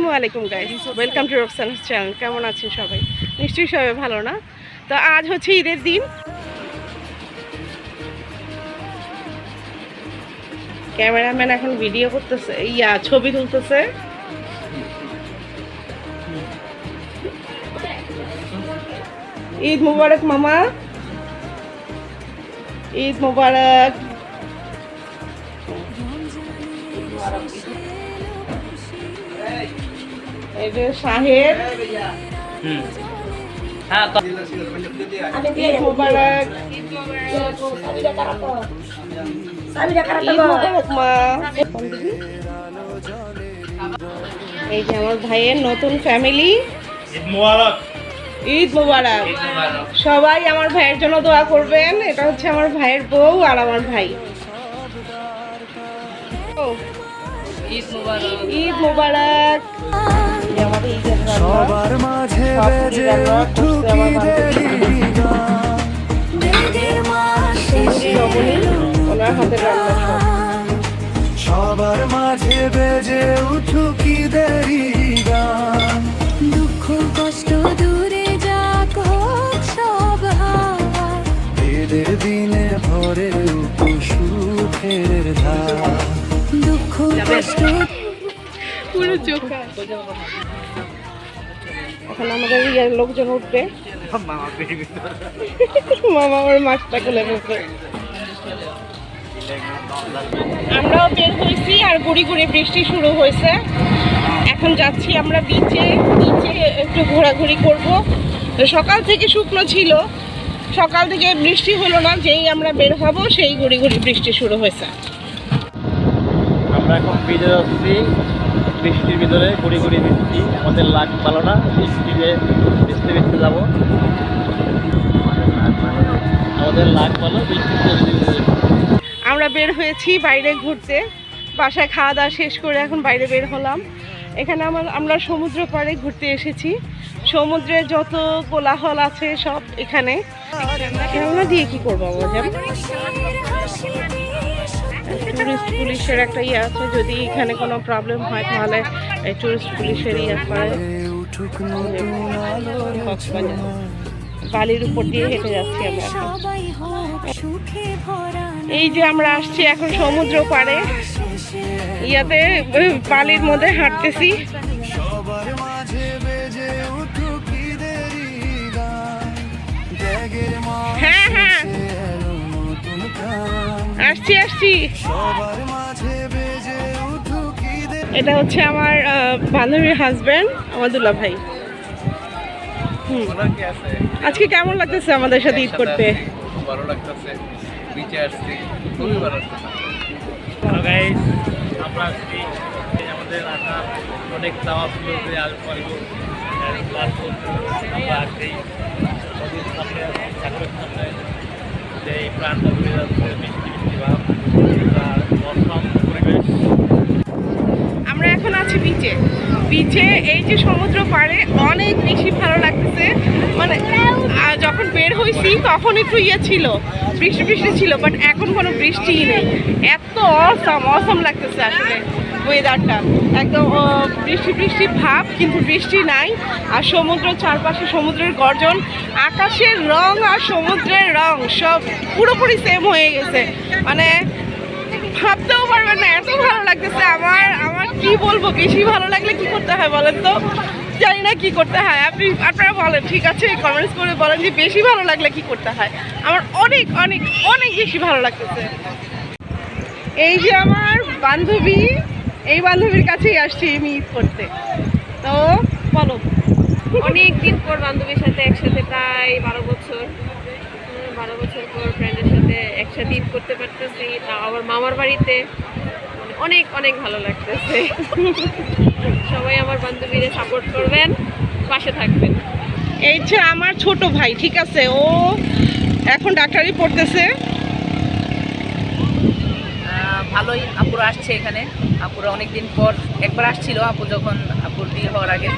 আসসালামু আলাইকুম guys, welcome to Roksana's channel. কেমন আছেন সবাই? নিশ্চয়ই সবাই ভালো না? তো আজ হচ্ছে ঈদের দিন। ক্যামেরাম্যান এখন ভিডিও করতেছে, ছবি তুলতেছে। ঈদ মুবারক মামা, ঈদ মুবারক। এই যে শাহেদ, ঈদ মুবারক। এই যে আমার ভাইয়ের নতুন ফ্যামিলি, ঈদ মুবারক। সবাই আমার ভাইয়ের জন্য দোয়া করবেন। এটা হচ্ছে আমার ভাইয়ের বউ আর আমার ভাই। ঈদ মুবারক, ঈদ মুবারক। সবার মাঝে বেজে উঠুক ঈদের গান, ওনার হাতে রান্না সব। সবার মাঝে বেজে উঠুক ঈদের গান, দুঃখ কষ্ট দূরে যাক হোক সব হার, ঈদের দিনে ভরে সুখের ধার, দুঃখ কষ্ট পুরো চোখা। এখন আমাদের ইয়ার লোকজন উঠবে। মামা আমার মাছটা খুলে ফেলছে। আমরাও বের হয়েছি আর গুড়ি গুড়ি বৃষ্টি শুরু হয়েছে। এখন যাচ্ছি আমরা বিচে একটু ঘোরাঘুরি করব। সকাল থেকে শুকনো ছিল, সকাল থেকে বৃষ্টি হলো না। যেই আমরা বের হব সেই গুড়ি গুড়ি বৃষ্টি শুরু হয়েছে। আমরা এখন বিচে যাচ্ছি, বৃষ্টির ভিতরে গুড়ি গুড়ি বৃষ্টি। আমাদের লাগ ভালো না, বৃষ্টি যাবো। আমাদের লাগ ভালো, বৃষ্টিতে। আমরা বের হয়েছি বাইরে ঘুরতে। বাসায় খাওয়া দাওয়া শেষ করে এখন বাইরে বের হলাম। এখানে আমরা সমুদ্র পাড়ে ঘুরতে এসেছি। সমুদ্রের যত কোলাহল আছে সব এখানে। ক্যামেরা দিয়ে কি করবো আমরা? টুরিস্ট পুলিশের একটা আছে, যদি এখানে কোনো প্রবলেম হয় তাহলে টুরিস্ট পুলিশের করে। বালির উপর দিয়ে হেঁটে যাচ্ছি আমরা। এই যে আমরা আসছি এখন সমুদ্র পাড়ে, বালির মধ্যে হাঁটতেছি। হ্যাঁ হ্যাঁ, আসছি। এটা হচ্ছে আমার বান্ধবীর হাজবেন্ড, আমার দুলা ভাই। আজকে কেমন লাগতেছে আমাদের সাথে ঈদ করতে? ভালো লাগতেছে, বিচে আসছি। আমরা আসছি, আমাদের অনেক চাওয়া ছিল যে আসবো, আমরা আসছি নদীর সামনে, ঠাকুরের সামনে যে এই প্রাণটা ঘুরে যাচ্ছে, বৃষ্টি ভাব, মৌসুম পরিবেশ। আমরা এখন আছি বিচে। এই যে সমুদ্র পাড়ে অনেক বেশি ভালো লাগতেছে। মানে যখন বের হয়েছি তখন একটু ছিল, বৃষ্টি ছিল, বাট এখন কোনো বৃষ্টিই নেই। এত অসম লাগতেছে আসলে ওয়েদারটা। একদম বৃষ্টি ভাব, কিন্তু বৃষ্টি নাই। আর সমুদ্র চারপাশে, সমুদ্রের গর্জন, আকাশের রং আর সমুদ্রের রং সব পুরোপুরি সেম হয়ে গেছে। মানে ভাবতেও পারবেন না, এত ভালো লাগতেছে আমার কি বলবো। বেশি ভালো লাগলে কি করতে হয় বলেন তো? জানি না কি করতে হয়। আপনারা বলেন, ঠিক আছে, কমেন্টস করে বলেন যে বেশি ভালো লাগলে কি করতে হয়। আমার অনেক অনেক অনেক বেশি ভালো লাগতেছে। এই যে আমার বান্ধবী, এই বান্ধবীর কাছেই আসছি আমি ঈদ করতে। তো বলো। অনেক দিন পর বান্ধবীর সাথে একসাথে, প্রায় 12 বছর পর ফ্রেন্ডের সাথে একসাথে ঈদ করতে পারতেছি, আবার মামার বাড়িতে। অনেক অনেক ভালো লাগতেছে। সবাই আমার বান্ধবীরা সাপোর্ট করবেন, পাশে থাকবেন। এই যে আমার ছোট ভাই, ঠিক আছে, ও এখন ডাক্তারি পড়তেছে। ভালোই, আপুরা আসছে এখানে। আপুরা অনেকদিন পর একবার আসছিল, আপু যখন আপুর বিয়ে হওয়ার আগে।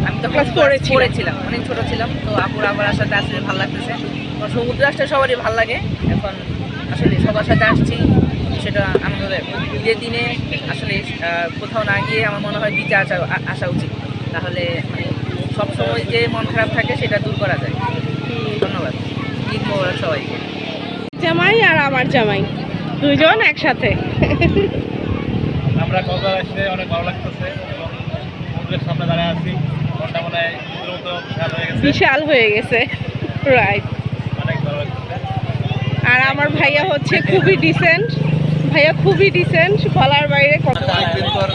আমি তখন পড়েছিলাম, অনেক ছোট ছিলাম। তো আপুরা আবার আসাতে আসলে ভালো লাগতেছে। সমুদ্রে আসতে সবারই ভালো লাগে। এখন আসলে সবার সাথে আসছি, বিষয়টা আনন্দদায়ক। ঈদের দিনে আসলে কোথাও না গিয়ে আমার মনে হয় বিচে আসা উচিত, তাহলে মানে সবসময় যে মন খারাপ থাকে সেটা দূর করা যায়। ধন্যবাদ। ঈদ মোবারক সবাইকে। জামাই আর আমার জামাই দুজন একসাথে। আমরা কক্সবাজার আসতে অনেক ভালো লাগতেছে এবং সমুদ্রের সামনে দাঁড়িয়ে আছি, মনটা মনে হয় সমুদ্রের মতো বিশাল হয়ে গেছে। বিশাল হয়ে গেছে, রাইট। অনেক ভালো লাগতেছে। আর আমার ভাইয়া হচ্ছে খুবই ডিসেন্ট, ভাইয়া খুবই ডিসেন্ট, বলার বাইরে কথা। অনেকদিন পর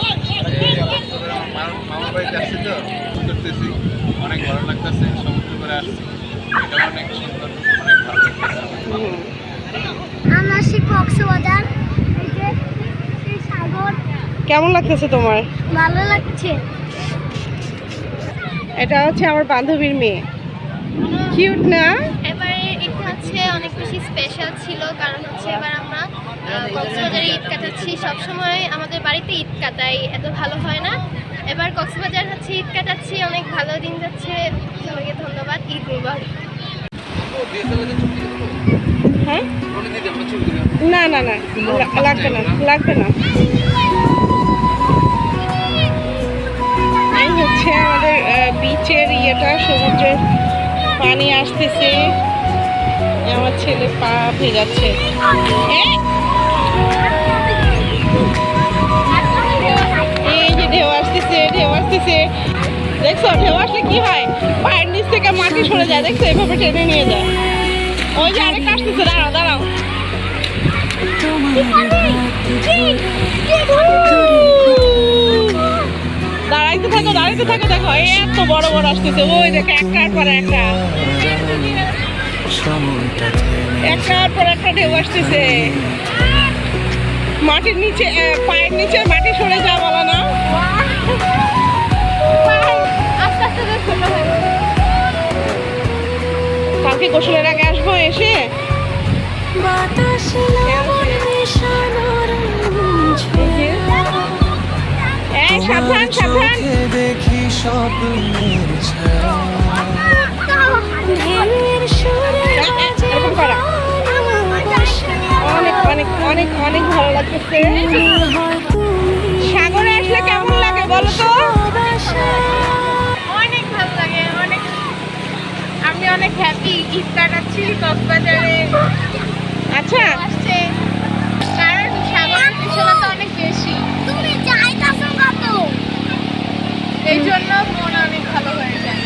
মামার বাড়িতে আসছি তো করতেছি, অনেক ভালো লাগতেছে, সমুদ্র করে আসছি, এটা অনেক সুন্দর, অনেক ভালো লাগতেছে। আমরা আসছি কক্সবাজার, এই যে এই সাগর, কেমন লাগতেছে তোমার? ভালো লাগছে। এটা হচ্ছে আমার বান্ধবীর মেয়ে, কিউট না? এবারে ঈদটা হচ্ছে অনেক বেশি স্পেশাল ছিল, কারণ হচ্ছে এবার আমরা কক্সবাজারে ঈদ কাটাচ্ছি। সবসময় আমাদের বাড়িতে ঈদ কাটাই, এত ভালো হয় না। এবার কক্সবাজার হচ্ছে ঈদ কাটাচ্ছি, অনেক ভালো দিন যাচ্ছে। সবাইকে ধন্যবাদ। ঈদ মুবারক। হ্যাঁ, না না না, লাগবে না, লাগবে না। এই হচ্ছে আমাদের বিচের ইয়েটা, সমুদ্রের পানি আসতেছে, আমার ছেলে পা ভেজাচ্ছে। এই যে ঢেউ আসতেছে, ঢেউ আসতেছে, দেখছো? ঢেউ আসলে কি হয়, পায়ের নিচ থেকে মাটি সরে যায়, দেখছো? এভাবে টেনে নিয়ে যায়। ওই যে আরেকটা আসতেছে, দাঁড়াও দাঁড়াও। দাঁড়াইতে থাকো, দাঁড়াইতে থাকো, দেখো এত বড় বড় আসতেছে, ওই দেখো একটার পর একটা, একটার পর একটা ঢেউ আসতেছে। মাটির নিচে, পায়ের নিচে মাটি সরে যাওয়া বলো না। আস্তে আস্তে ছোট হয়ে গেছে। কালকে গোসলের আগে আসবো, এসে এই সাবধান সাবধান। দেখি স্বপ্নের ছায়া এরকম করা অনেক অনেক অনেক অনেক ভালো লাগতেছে। সাগরে আসলে কেমন লাগে বলো তো? অনেক ভালো লাগে, অনেক। আমি অনেক হ্যাপি ঈদ কাটাচ্ছি কক্সবাজারে। আচ্ছা, আসছে কারণ সাগরের বিশালতা অনেক বেশি। তুমি যাইতাছো কত, এই জন্য মন অনেক ভালো হয়ে যায়।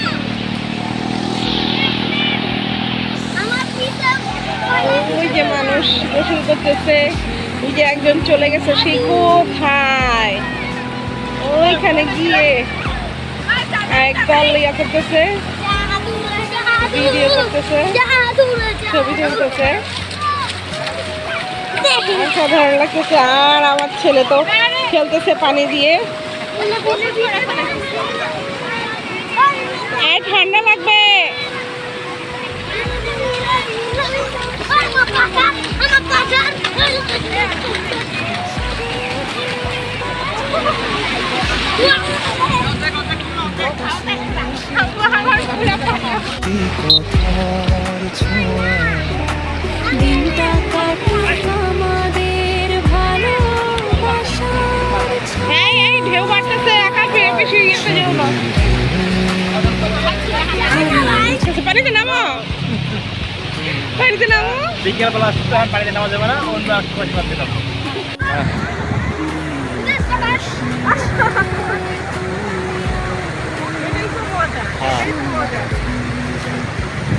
ওই যে মানুষ গোসল করতেছে, ওই যে একজন চলে গেছে, সেই কোথায়, ওইখানে গিয়ে একদল ইয়া করতেছে, ভিডিও করতেছে, ছবি তুলতেছে, অসাধারণ লাগতেছে। আর আমার ছেলে তো খেলতেছে পানি দিয়ে। আর ঠান্ডা লাগবে। কথার ছোঁয়া দিনটা কাটে আমাদের ভালোবাসা। এই ঢেউ বাড়তেছে, একা বেশি ইয়েতে যেও না। পানিতে নামো, পানিতে নামো। বিকেলবেলা আসতে আর পানিতে নামা যাবে না, অন্য আশেপাশে পারতে যাবো।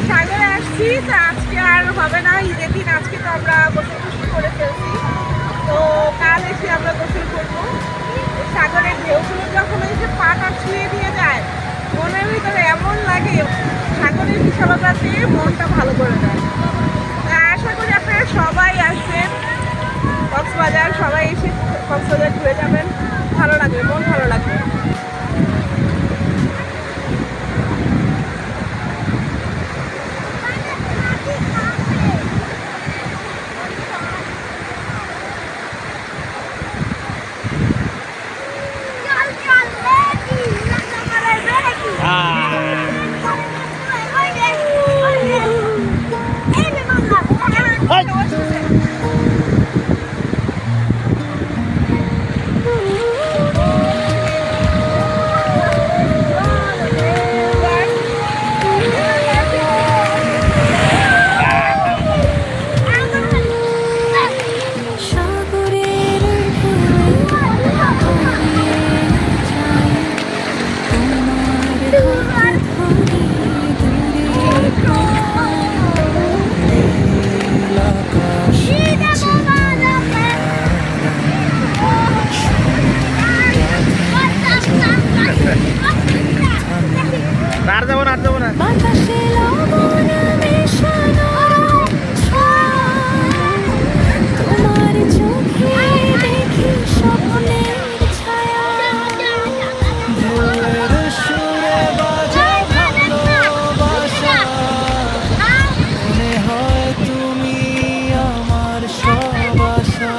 সাগরে আসছি, তা আজকে আর হবে না, ঈদের দিন আজকে তো আমরা গোসল টুসল করে ফেলছি, তো কাল এসে আমরা গোসল করবো। সাগরের ঢেউগুলো যখন ওই যে পাটা ছুঁয়ে দিয়ে যায়, মনের ভিতরে এমন লাগে, সাগরের বিশালতাতে মনটা ভালো করে দেয়। আশা করি আপনারা সবাই আসবেন কক্সবাজার, সবাই এসে কক্সবাজার ঘুরে যাবেন, ভালো লাগবে, মন ভালো লাগবে। আর যাবো না, আর যাবো না। বাতাসে লবণ মেশানো ছোঁয়া, তোমার চোখে দেখি স্বপ্নের ছায়া, ভোরের সুরে বাজে ভালোবাসা, মনে হয় তুমি আমার সব আশা।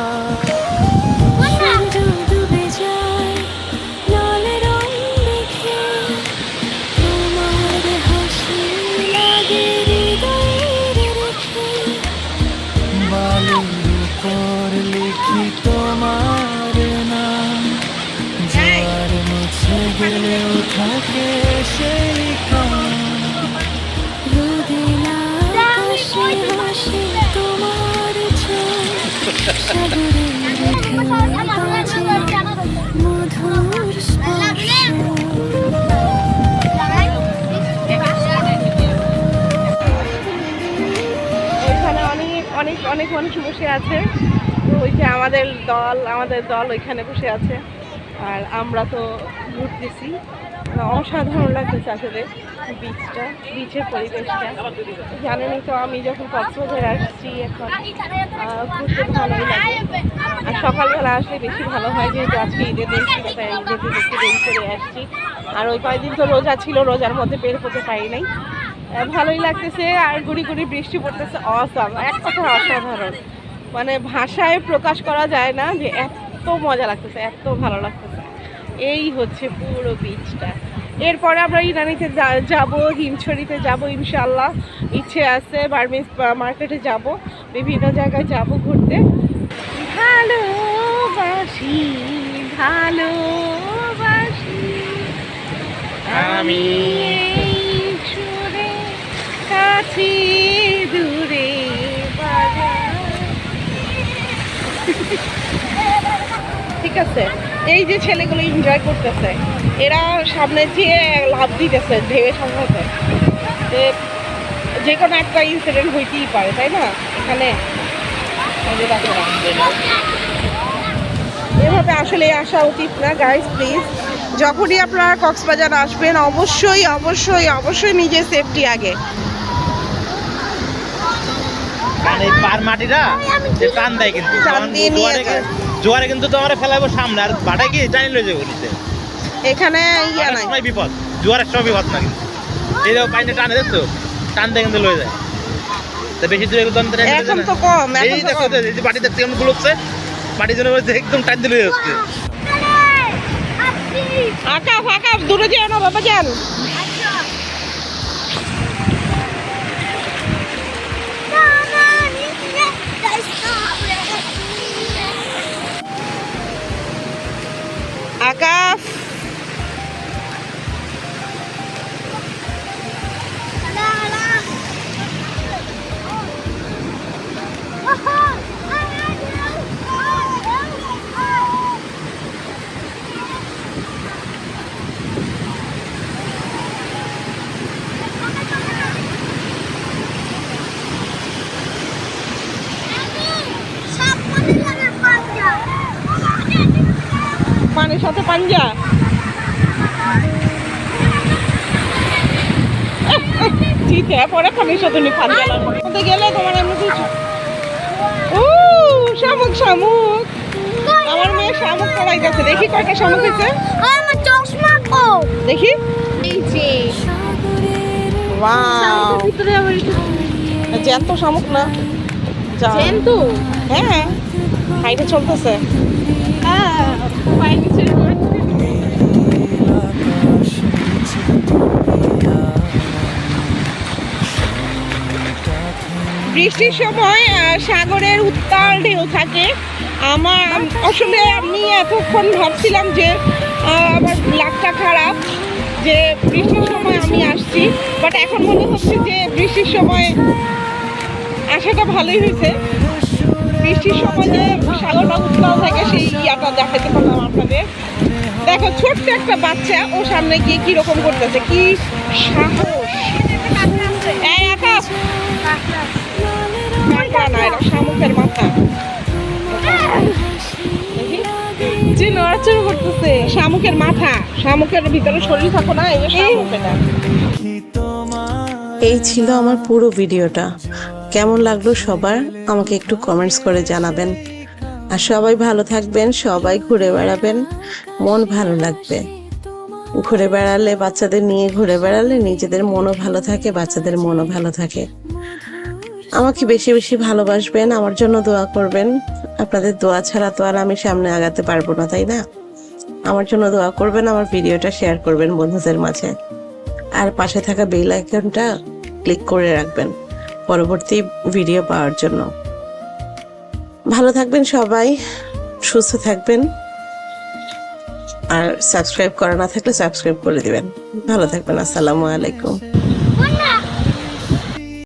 সূর্য ডুবে যায় লাল রং দেখে, তোমার হাসি লাগে হৃদয়ের রেখে, বালুর উপর লিখি তোমার নাম, জোয়ার মুছে গেলেও থাকে সেই কাম, রোদিন আকাশে হাসি তোমার ছোঁয়া, সাগরের ঢেউ বাজে মধুর স্পর্শ। ওইখানে অনেক অনেক অনেক মানুষ বসে আছে। ওই যে আমাদের দল ওইখানে বসে আছে, আর আমরা তো ঘুরতেছি। অসাধারণ লাগতেছে আসলে বিচের পরিবেশটা। জানেনই তো, আমি যখন কক্সবাজারে আসছি এখন ঘুরতে ভালোই লাগে। আর সকালবেলা আসলে বেশি ভালো হয়, যেহেতু আজকে ঈদের দিন ছিল, তাই ঈদের দিন একটু দেরি করে আসছি। আর ওই কয়েকদিন তো রোজা ছিল, রোজার মধ্যে বের হতে পারি নাই। ভালোই লাগতেছে, আর গুড়ি গুড়ি বৃষ্টি পড়তেছে। অসাম, এক কথা অসাধারণ, মানে ভাষায় প্রকাশ করা যায় না যে এত মজা লাগতেছে, এত ভালো লাগতেছে। এই হচ্ছে পুরো বিচটা। এরপরে আমরা ইরানিতে যাব, হিমছড়িতে যাব ইনশাল্লাহ, ইচ্ছে আছে। বার্মিজ মার্কেটে যাব, বিভিন্ন জায়গায় যাব ঘুরতে। ভালোবাসি ভালোবাসি আমি এই সুরে, কাছে দূরে ঠিক আছে। এই যে ছেলেগুলো এনজয় করতেছে, এরা সামনে যেয়ে লাভ দিতেছে ঢেউয়ের সাথে, যে কোনো একটা ইনসিডেন্ট হইতেই পারে, তাই না? এখানে এভাবে আসলে আসা উচিত না গাইস। প্লিজ, যখনই আপনারা কক্সবাজার আসবেন অবশ্যই অবশ্যই অবশ্যই নিজের সেফটি আগে। মানে পার মাটিটা যে টান দেয়, কিন্তু টান দিয়ে নিয়ে জোয়ারে কিন্তু তোমার ফেলাবো সামনে, আর বাটা কি টানি লয়ে যাবো নিচে। এখানে ইয়া নাই, সময় বিপদ, জোয়ারের সময় বিপদ না, কিন্তু এই দেখো পানিটা টানে দেখছো, টান দিয়ে কিন্তু লয়ে যায়। তা বেশি দূরে এখন তো কম, এই এখন তো দেখো, কম। এই যে বাটি দেখতে কেমন গুলোচ্ছে, বাটির জন্য একদম টান দিয়ে লয়ে যাচ্ছে। আকাশ আকাশ দূরে যেও না বাবা যান। আকাশ পানির সাথে পাঞ্জা, চিতে পরে পানির সাথে পাঞ্জা লাগবে গেলে তোমার এমনি কিছু। ও শামুক শামুক, আমার মেয়ে শামুক পড়াই গেছে। দেখি কয়টা শামুক হয়েছে, দেখি। এই যে ওয়াও, জ্যান্ত শামুক না, জ্যান্ত। হ্যাঁ, হাইটে চলতেছে। বৃষ্টির সময় সাগরের উত্তাল ঢেউ থাকে। আসলে আমি এতক্ষণ ভাবছিলাম যে আমার লাকটা খারাপ যে বৃষ্টির সময় আমি আসছি, বাট এখন মনে হচ্ছে যে বৃষ্টির সময় আসাটা ভালোই হয়েছে। বৃষ্টির সময় যে সাগরটা উত্তাল থাকে সেই ইয়াটা দেখাতে পারলাম আপনাদের। দেখো ছোট্ট একটা বাচ্চা ও সামনে গিয়ে কিরকম করতেছে, কি সাহস! এই আকাশ, না এটা শামুকের মাথা। যে নড়াচড়া করতেছে শামুকের মাথা, শামুকের ভিতরে শরীর থাকো না, এই যে শামুক এটা। এই ছিল আমার পুরো ভিডিওটা। কেমন লাগলো সবার আমাকে একটু কমেন্টস করে জানাবেন। আর সবাই ভালো থাকবেন, সবাই ঘুরে বেড়াবেন, মন ভালো লাগবে। ঘুরে বেড়ালে, বাচ্চাদের নিয়ে ঘুরে বেড়ালে নিজেদের মনও ভালো থাকে, বাচ্চাদের মনও ভালো থাকে। আমাকে বেশি বেশি ভালোবাসবেন, আমার জন্য দোয়া করবেন। আপনাদের দোয়া ছাড়া তো আর আমি সামনে আগাতে পারবো না, তাই না? আমার জন্য দোয়া করবেন, আমার ভিডিওটা শেয়ার করবেন বন্ধুদের মাঝে, আর পাশে থাকা বেল আইকনটা ক্লিক করে রাখবেন পরবর্তী ভিডিও পাওয়ার জন্য। ভালো থাকবেন সবাই, সুস্থ থাকবেন, আর সাবস্ক্রাইব করা না থাকলে সাবস্ক্রাইব করে দিবেন। ভালো থাকবেন। আসসালামু আলাইকুম।